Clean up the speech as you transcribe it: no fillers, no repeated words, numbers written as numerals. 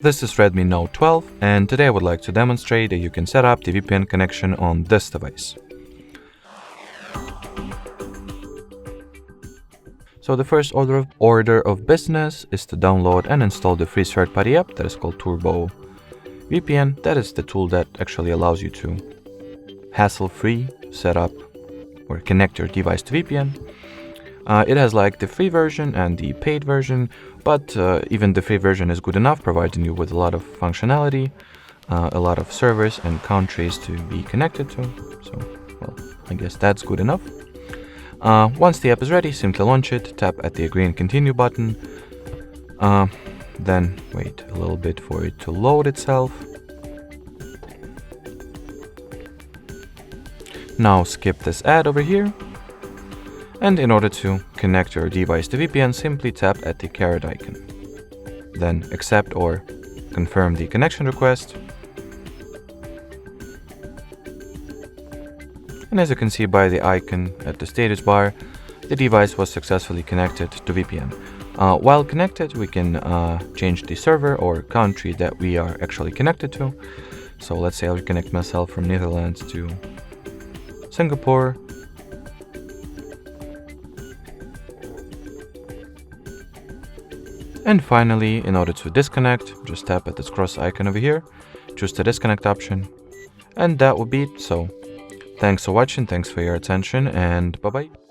This is Redmi Note 12, and today I would like to demonstrate that you can set up the VPN connection on this device. So the first order of business is to download and install the free third-party app that is called Turbo VPN. That is the tool that actually allows you to hassle-free set up or connect your device to VPN. It has like the free version and the paid version, but even the free version is good enough, providing you with a lot of functionality, a lot of servers and countries to be connected to. So, well, I guess that's good enough. Once the app is ready, simply launch it, tap at the agree and continue button, then wait a little bit for it to load itself. Now skip this ad over here. And in order to connect your device to VPN, simply tap at the caret icon. Then accept or confirm the connection request. And as you can see by the icon at the status bar, the device was successfully connected to VPN. While connected, we can change the server or country that we are actually connected to. So let's say I'll connect myself from Netherlands to Singapore. And finally, in order to disconnect, just tap at this cross icon over here, choose the disconnect option, and that will be it. So thanks for watching, thanks for your attention, and bye-bye.